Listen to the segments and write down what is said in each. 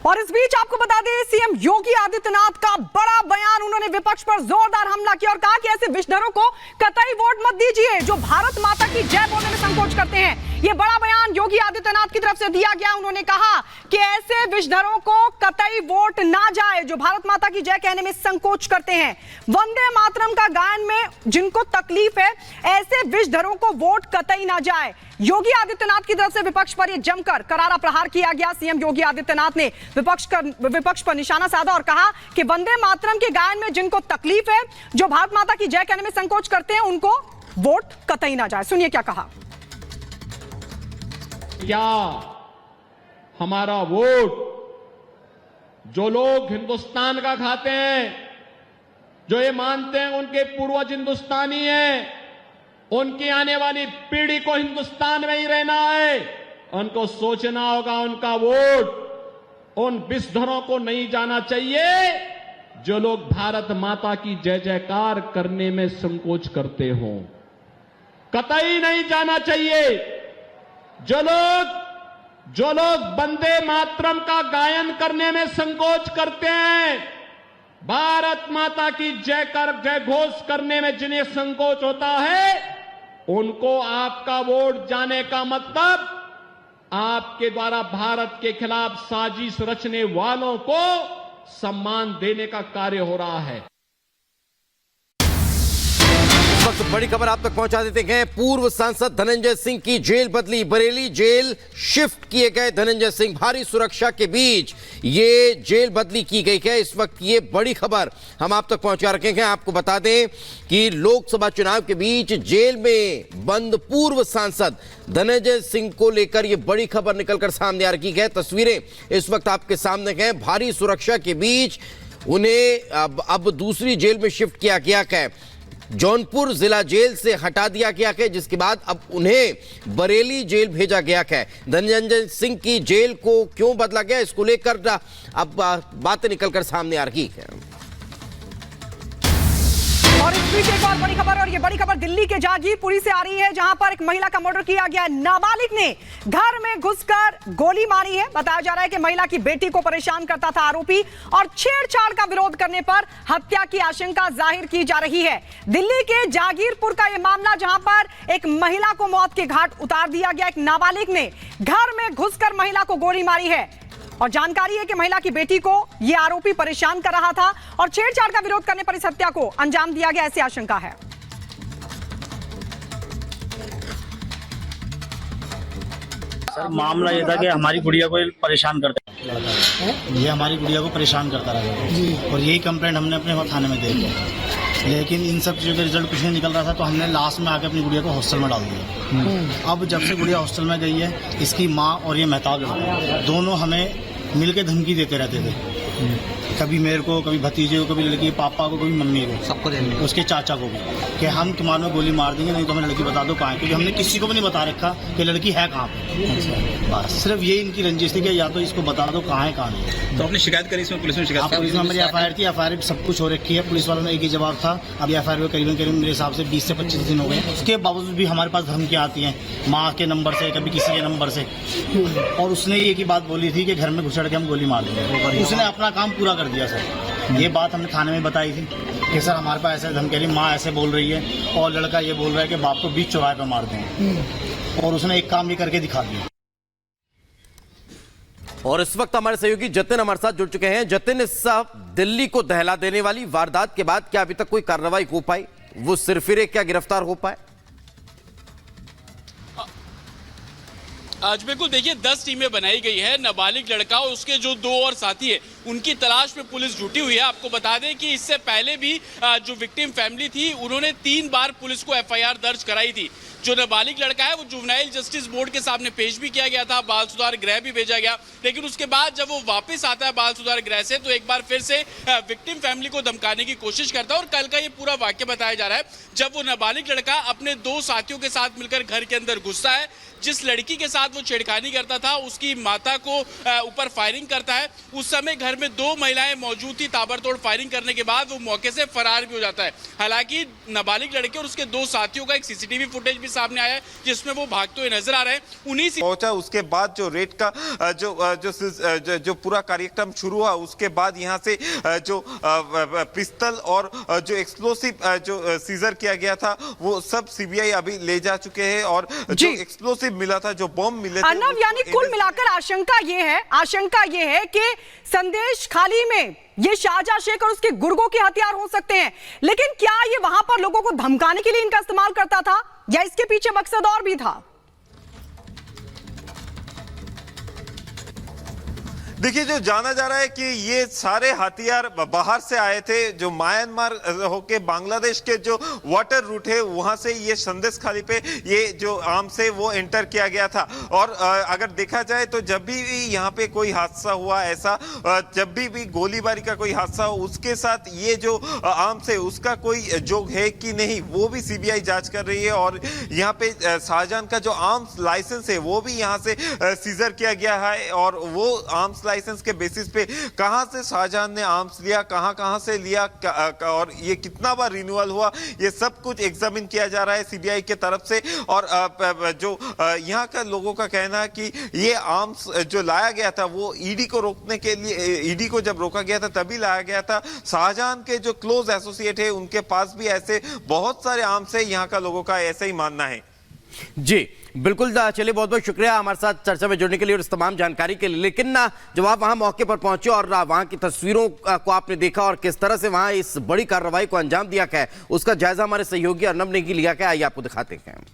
और इस बीच आपको बता दें, सीएम योगी आदित्यनाथ का बड़ा बयान। उन्होंने विपक्ष पर जोरदार हमला किया और कहा कि ऐसे विषधरों को कतई वोट मत दीजिए जो भारत माता की जय बोलने में संकोच करते हैं। यह बड़ा बयान योगी आदित्यनाथ की तरफ से दिया गया। उन्होंने कहा कि ऐसे विषधरों को कतई वोट ना जाए जो भारत माता की जय कहने में संकोच करते हैं। वंदे मातरम का गायन में जिनको तकलीफ है, ऐसे विषधरों को वोट कतई ना जाए। योगी आदित्यनाथ की तरफ से विपक्ष पर यह जमकर करारा प्रहार किया गया। सीएम योगी आदित्यनाथ ने विपक्ष पर निशाना साधा और कहा कि वंदे मातरम के गायन में जिनको तकलीफ है, जो भारत माता की जय कहने में संकोच करते हैं, उनको वोट कतई ना जाए। सुनिए क्या कहा। क्या हमारा वोट जो लोग हिंदुस्तान का खाते हैं, जो ये मानते हैं उनके पूर्वज हिंदुस्तानी हैं, उनकी आने वाली पीढ़ी को हिंदुस्तान में ही रहना है, उनको सोचना होगा उनका वोट उन विषधरों को नहीं जाना चाहिए जो लोग भारत माता की जय जयकार करने में संकोच करते हो। कतई नहीं जाना चाहिए। जो लोग वंदे मातरम का गायन करने में संकोच करते हैं, भारत माता की जय घोष करने में जिन्हें संकोच होता है, उनको आपका वोट जाने का मतलब आपके द्वारा भारत के खिलाफ साजिश रचने वालों को सम्मान देने का कार्य हो रहा है। वक्त बड़ी खबर आप तक पहुंचा देते हैं। पूर्व सांसद धनंजय सिंह की जेल बदली, बरेली जेल शिफ्ट किए गए धनंजय सिंह। भारी सुरक्षा के बीच ये जेल बदली की गई है। इस वक्त ये बड़ी खबर हम आप तक पहुंचा रखे हैं। आपको बता दें कि लोकसभा चुनाव के बीच जेल में बंद पूर्व सांसद धनंजय सिंह को लेकर यह बड़ी खबर निकलकर सामने आ रही है। तस्वीरें इस वक्त आपके सामने हैं। भारी सुरक्षा के बीच उन्हें अब दूसरी जेल में शिफ्ट किया गया है। जौनपुर जिला जेल से हटा दिया गया है, जिसके बाद अब उन्हें बरेली जेल भेजा गया है। धनंजय सिंह की जेल को क्यों बदला गया, इसको लेकर अब बातें निकलकर सामने आ रही है। और इस बीच एक और बड़ी खबर, और ये बड़ी खबर दिल्ली के जागीरपुरी से आ रही है, जहां पर एक महिला का मर्डर किया गया। नाबालिग ने घर में घुसकर गोली मारी है। बताया जा रहा है कि महिला की बेटी को परेशान करता था आरोपी और छेड़छाड़ का विरोध करने पर हत्या की आशंका जाहिर की जा रही है। दिल्ली के जागीरपुर का यह मामला, जहां पर एक महिला को मौत के घाट उतार दिया गया। एक नाबालिग ने घर में घुसकर महिला को गोली मारी है और जानकारी है कि महिला की बेटी को यह आरोपी परेशान कर रहा था और छेड़छाड़ का विरोध करने पर इस हत्या को अंजाम दिया गया, ऐसी आशंका है। सर मामला ये था कि हमारी गुड़िया को परेशान करता है, ये हमारी गुड़िया को परेशान करता रहा और यही कंप्लेंट हमने अपने थाने में दे दी, लेकिन इन सब चीज़ों का रिजल्ट कुछ नहीं निकल रहा था, तो हमने लास्ट में आके अपनी गुड़िया को हॉस्टल में डाल दिया। अब जब से गुड़िया हॉस्टल में गई है, इसकी माँ और ये मेहताब दोनों हमें मिलके धमकी देते रहते थे, कभी मेरे को, कभी भतीजे को, कभी लड़की पापा को, कभी मम्मी को, सबको देंगे, उसके चाचा को भी, कि हम तुम्हारे में गोली मार देंगे, नहीं तो हमें लड़की बता दो कहाँ है, क्योंकि हमने किसी को भी नहीं बता रखा कि लड़की है कहाँ पे। बस सिर्फ ये इनकी रंजिश थी कि या तो इसको बता दो कहाँ है कहाँ नहीं। तो आपने शिकायत करी इसमें? पुलिस में शिकायत? पुलिस में हमारी FIR थी, FIR सब कुछ हो रखी है। पुलिस वालों ने एक ही जवाब था। अब FIR में करीबन मेरे हिसाब से 20 से 25 दिन हो गए। उसके बावजूद भी हमारे पास धमकियाँ आती हैं, माँ के नंबर से, कभी किसी के नंबर से, और उसने एक ही बात बोली थी कि घर में घुसड़ के हम गोली मार देंगे। उसने अपना काम पूरा कर दिया सर। ये बात हमने थाने में बताई थी कि सर हमारे पास ऐसे धमकी, माँ ऐसे बोल रही है और लड़का ये बोल रहा है कि बाप को बीच चौराहे पे मार देंगे, और उसने एक काम भी करके दिखा दिया। और इस वक्त हमारे सहयोगी जतिन हमारे साथ जुड़ चुके हैं। जतिन, इस दिल्ली को दहला देने वाली वारदात के बाद क्या अभी तक कोई कार्रवाई हो पाई? वो सिरफिरे क्या गिरफ्तार हो पाए? आज बिल्कुल देखिए 10 टीमें बनाई गई है। नाबालिग लड़का और उसके जो 2 और साथी है, उनकी तलाश में पुलिस जुटी हुई है। आपको बता दें कि इससे पहले भी जो विक्टिम फैमिली थी, उन्होंने 3 बार पुलिस को FIR दर्ज कराई थी। जो नाबालिग लड़का है वो जुवेनाइल जस्टिस बोर्ड के सामने पेश भी किया गया था, बाल सुधार गृह भी भेजा गया, लेकिन उसके बाद जब वो वापस आता है बाल सुधार गृह से, तो एक बार फिर से विक्टिम फैमिली को धमकाने की कोशिश करता है। और कल का ये पूरा वाक्य बताया जा रहा है, जब वो नाबालिग लड़का अपने 2 साथियों के साथ मिलकर घर के अंदर घुसता है, जिस लड़की के साथ वो छेड़खानी करता था उसकी माता को ऊपर फायरिंग करता है। उस समय घर में 2 महिलाएं मौजूद थी। ताबड़तोड़ फायरिंग करने के बाद वो मौके से फरार भी हो जाता है। हालांकि नाबालिग लड़के और उसके 2 साथियों का एक सीसीटीवी फुटेज भी सामने आया है जिसमें वो भागते हुए नजर आ रहे हैं। उन्हीं पहुंचा, उसके बाद जो रेड का जो पूरा कार्यक्रम शुरू हुआ, उसके बाद यहां से जो पिस्तल और जो एक्सप्लोसिव जो सीजर किया गया था वो सब सीबीआई अभी ले जा चुके हैं। और जो एक्सप्लोसिव मिला था, जो बम मिले थे, अर्नव, यानी कुल मिलाकर आशंका ये है कि संदेश खाली में ये शाहजहां शेख और उसके गुर्गों के हथियार हो सकते हैं। लेकिन क्या ये वहां पर लोगों को धमकाने के लिए इनका इस्तेमाल करता था या इसके पीछे मकसद और भी था? देखिए, जो जाना जा रहा है कि ये सारे हथियार बाहर से आए थे, जो म्यांमार होके बांग्लादेश के जो वाटर रूट है वहां से ये संदेश खाली पे ये जो आर्म्स है वो एंटर किया गया था। और अगर देखा जाए तो जब भी यहाँ पे कोई हादसा हुआ, ऐसा जब भी गोलीबारी का कोई हादसा हो, उसके साथ ये जो आर्म्स है उसका कोई जोग है कि नहीं, वो भी सीबीआई जांच कर रही है। और यहाँ पे शाहजहां का जो आर्म्स लाइसेंस है वो भी यहाँ से सीजर किया गया है। और वो आर्म्स लाइसेंस के बेसिस पे कहां से शाहजहां ने आर्म्स लिया, कहां से लिया, और ये कितना बार रिन्यूअल हुआ, ये सब कुछ एग्जामिन किया जा रहा है सीबीआई के तरफ से। और जो यहां का लोगों का कहना है कि ये आर्म्स जो लाया गया था वो ईडी को रोकने के लिए, ईडी को जब रोका गया था तभी लाया गया था। शाहजहां के जो क्लोज एसोसिएट है उनके पास भी ऐसे बहुत सारे आर्म्स है, यहां का लोगों का ऐसा ही मानना है। जी बिल्कुल, चलिए बहुत बहुत शुक्रिया हमारे साथ चर्चा में जुड़ने के लिए और इस तमाम जानकारी के लिए। लेकिन ना जब आप वहां मौके पर पहुंचे और वहां की तस्वीरों को आपने देखा और किस तरह से वहां इस बड़ी कार्रवाई को अंजाम दिया गया है, उसका जायजा हमारे सहयोगी अर्नब ने लिया क्या, आइए आपको दिखाते हैं।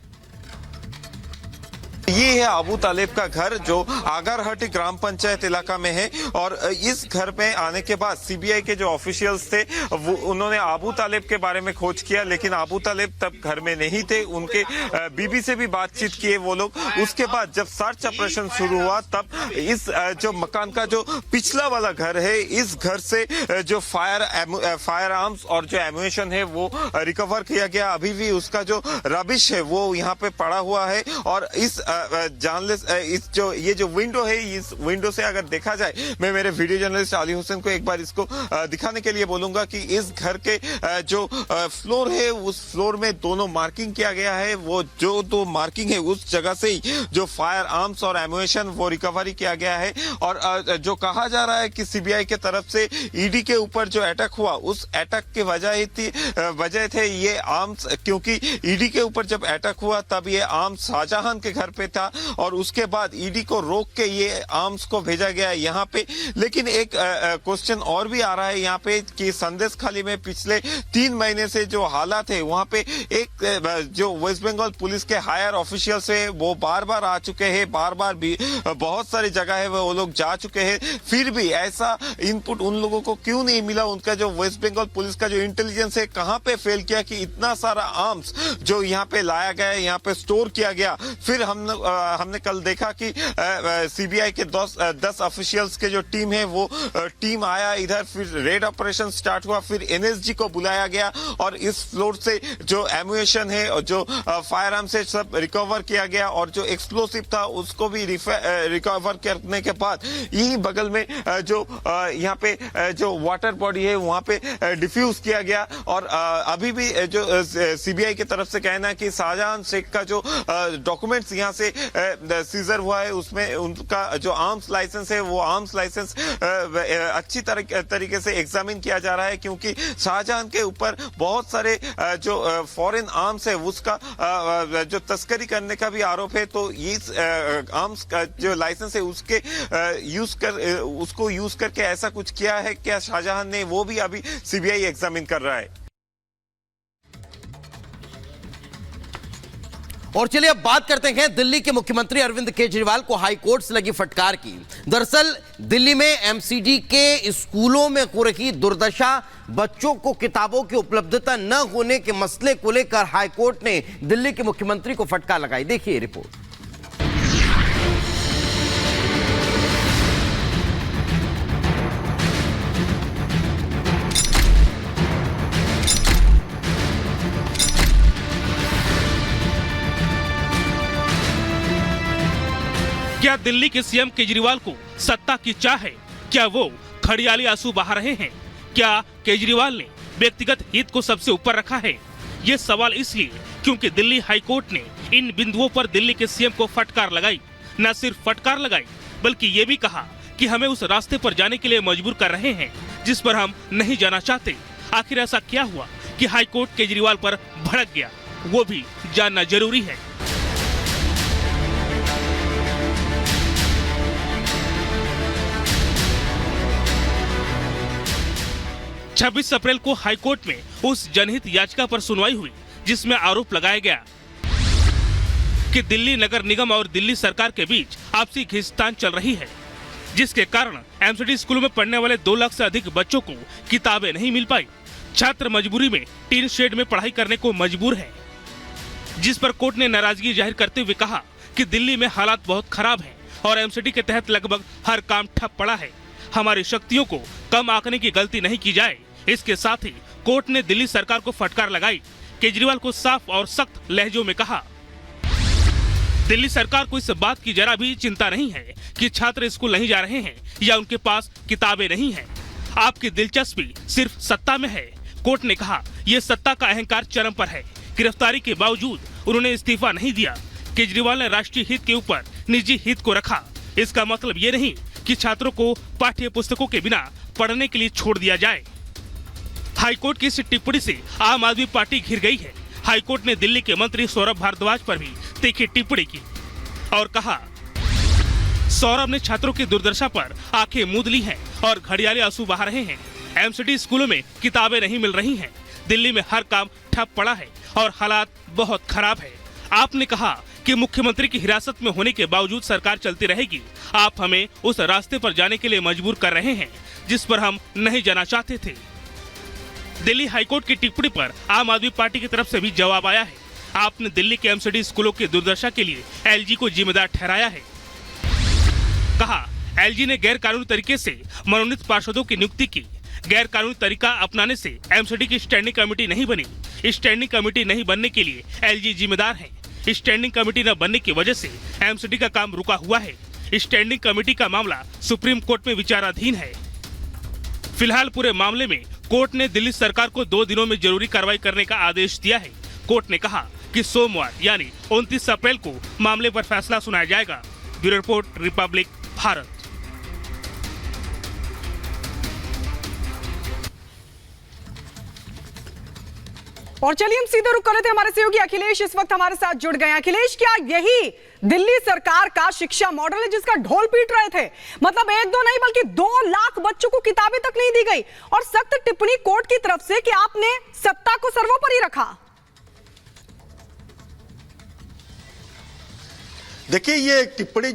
ये है अबू तालेब का घर जो आगरहटी ग्राम पंचायत इलाका में है। और इस घर में आने के बाद सीबीआई के जो ऑफिशियल्स थे वो उन्होंने अबू तालेब के बारे में खोज किया, लेकिन अबू तालेब तब घर में नहीं थे। उनके बीबी से भी बातचीत किए वो लोग। उसके बाद जब सर्च ऑपरेशन शुरू हुआ तब इस जो मकान का जो पिछला वाला घर है, इस घर से जो फायर आर्म्स और जो एम्यूनेशन है वो रिकवर किया गया। अभी भी उसका जो रबिश है वो यहाँ पे पड़ा हुआ है। और इस इस जो ये जो विंडो है, इस विंडो से अगर देखा जाए, मैं मेरे वीडियो जर्नलिस्ट अली हुसैन को एक बार इसको दिखाने के लिए बोलूंगा कि इस घर के जो फ्लोर है उस फ्लोर में दोनों मार्किंग किया गया है। वो जो दो मार्किंग है उस जगह से ही जो फायर आर्म्स और एम्यूनेशन वो रिकवरी किया गया है। और जो कहा जा रहा है कि सीबीआई के तरफ से ईडी के ऊपर जो अटैक हुआ, उस अटैक की वजह थे ये आर्म्स, क्योंकि ईडी के ऊपर जब अटैक हुआ तब ये आर्म्स शाहजहां के घर पे था और उसके बाद ईडी को रोक के ये आर्म्स को भेजा गया यहाँ पे। लेकिन एक क्वेश्चन और भी आ रहा है यहाँ पे कि संदेश खाली में पिछले 3 महीने से जो हालात है वहां पे एक जो वेस्ट बंगाल पुलिस के हायर ऑफिशियल्स है वो बार बार आ चुके हैं, बार बार भी बहुत सारी जगह है वो लोग जा चुके हैं, फिर भी ऐसा इनपुट उन लोगों को क्यों नहीं मिला? उनका जो वेस्ट बंगाल पुलिस का जो इंटेलिजेंस है कहां पे फेल किया कि इतना सारा आर्म्स जो यहाँ पे लाया गया, यहाँ पे स्टोर किया गया। फिर हमने कल देखा कि सीबीआई के 10 ऑफिशियल्स के जो टीम है वो टीम आया इधर, फिर रेड ऑपरेशन स्टार्ट हुआ, फिर एनएसजी को बुलाया गया और इस फ्लोर से जो एम्यूनेशन है और जो फायर आर्म से सब रिकवर किया गया और जो एक्सप्लोसिव था उसको भी रिकवर करने के बाद यही बगल में जो यहाँ पे जो वाटर बॉडी है वहां पे डिफ्यूज किया गया। और अभी भी जो सीबीआई की तरफ से कहना है कि शाहजहां शेख का जो डॉक्यूमेंट्स यहाँ से सीजर हुआ है उसमें उनका जो आर्म्स लाइसेंस है वो आर्म्स लाइसेंस अच्छी तरीके से एग्जामिन किया जा रहा है, क्योंकि शाहजहां के ऊपर बहुत सारे जो फॉरेन आर्म्स है उसका जो तस्करी करने का भी आरोप है। तो ये आर्म्स का जो लाइसेंस है उसके उसको यूज करके ऐसा कुछ किया है क्या शाहजहां ने, वो भी अभी सीबीआई एग्जामिन कर रहा है। और चलिए अब बात करते हैं दिल्ली के मुख्यमंत्री अरविंद केजरीवाल को हाई कोर्ट से लगी फटकार की। दरअसल दिल्ली में एमसीडी के स्कूलों में हो रही दुर्दशा, बच्चों को किताबों की उपलब्धता न होने के मसले को लेकर हाई कोर्ट ने दिल्ली के मुख्यमंत्री को फटकार लगाई। देखिए रिपोर्ट। क्या दिल्ली के सीएम केजरीवाल को सत्ता की चाह है? क्या वो खड़ियाली आंसू बहा रहे हैं। क्या केजरीवाल ने व्यक्तिगत हित को सबसे ऊपर रखा है? ये सवाल इसलिए क्योंकि दिल्ली हाईकोर्ट ने इन बिंदुओं पर दिल्ली के सीएम को फटकार लगाई। न सिर्फ फटकार लगाई बल्कि ये भी कहा कि हमें उस रास्ते पर जाने के लिए मजबूर कर रहे हैं जिस पर हम नहीं जाना चाहते। आखिर ऐसा क्या हुआ कि हाईकोर्ट केजरीवाल पर भड़क गया, वो भी जानना जरूरी है। छब्बीस अप्रैल को हाईकोर्ट में उस जनहित याचिका पर सुनवाई हुई जिसमें आरोप लगाया गया कि दिल्ली नगर निगम और दिल्ली सरकार के बीच आपसी खींचतान चल रही है, जिसके कारण एमसीडी स्कूलों में पढ़ने वाले 2 लाख से अधिक बच्चों को किताबें नहीं मिल पाई। छात्र मजबूरी में टीन शेड में पढ़ाई करने को मजबूर है, जिस पर कोर्ट ने नाराजगी जाहिर करते हुए कहा कि दिल्ली में हालात बहुत खराब हैं और एमसीडी के तहत लगभग हर काम ठप पड़ा है। हमारी शक्तियों को कम आंकने की गलती नहीं की जाए। इसके साथ ही कोर्ट ने दिल्ली सरकार को फटकार लगाई। केजरीवाल को साफ और सख्त लहजों में कहा, दिल्ली सरकार को इस बात की जरा भी चिंता नहीं है कि छात्र स्कूल नहीं जा रहे हैं या उनके पास किताबें नहीं हैं। आपकी दिलचस्पी सिर्फ सत्ता में है। कोर्ट ने कहा, यह सत्ता का अहंकार चरम पर है। गिरफ्तारी के बावजूद उन्होंने इस्तीफा नहीं दिया। केजरीवाल ने राष्ट्रीय हित के ऊपर निजी हित को रखा। इसका मतलब ये नहीं कि छात्रों को पाठ्य पुस्तकों के बिना पढ़ने के लिए छोड़ दिया जाए। हाईकोर्ट की इस टिप्पणी से आम आदमी पार्टी घिर गई है। हाईकोर्ट ने दिल्ली के मंत्री सौरभ भारद्वाज पर भी तीखी टिप्पणी की और कहा, सौरभ ने छात्रों की दुर्दशा पर आंखें मूंद ली हैं और घड़ियाली आंसू बहा रहे हैं। एमसीडी स्कूलों में किताबें नहीं मिल रही हैं। दिल्ली में हर काम ठप पड़ा है और हालात बहुत खराब है। आपने कहा कि मुख्यमंत्री की हिरासत में होने के बावजूद सरकार चलती रहेगी। आप हमें उस रास्ते पर जाने के लिए मजबूर कर रहे हैं जिस पर हम नहीं जाना चाहते थे। दिल्ली हाईकोर्ट की टिप्पणी पर आम आदमी पार्टी की तरफ से भी जवाब आया है। आपने दिल्ली के एमसीडी स्कूलों की दुर्दशा के लिए एलजी को जिम्मेदार ठहराया है। कहा, एलजी ने गैर कानूनी तरीके से मनोनीत पार्षदों की नियुक्ति की। गैर कानूनी तरीका अपनाने से एमसीडी की स्टैंडिंग कमेटी नहीं बनी। स्टैंडिंग कमेटी नहीं बनने के लिए एलजी जिम्मेदार है। स्टैंडिंग कमेटी न बनने की वजह से एमसीडी का काम रुका हुआ है। स्टैंडिंग कमेटी का मामला सुप्रीम कोर्ट में विचाराधीन है। फिलहाल पूरे मामले में कोर्ट ने दिल्ली सरकार को 2 दिनों में जरूरी कार्रवाई करने का आदेश दिया है। कोर्ट ने कहा कि सोमवार यानी 29 अप्रैल को मामले पर फैसला सुनाया जाएगा। Bureau report, Republic Bharat. और चलिए हम सीधे रुक कर रहे थे, हमारे सहयोगी अखिलेश इस वक्त हमारे साथ जुड़ गए हैं। अखिलेश, क्या यही दिल्ली सरकार का शिक्षा मॉडल है जिसका ढोल पीट रहे थे? मतलब 1-2 नहीं बल्कि 2 लाख बच्चों को किताबें तक नहीं दी गई और सख्त टिप्पणी कोर्ट की तरफ से कि आपने सत्ता को सर्वोपरि रखा। देखिए, ये टिप्पणी जो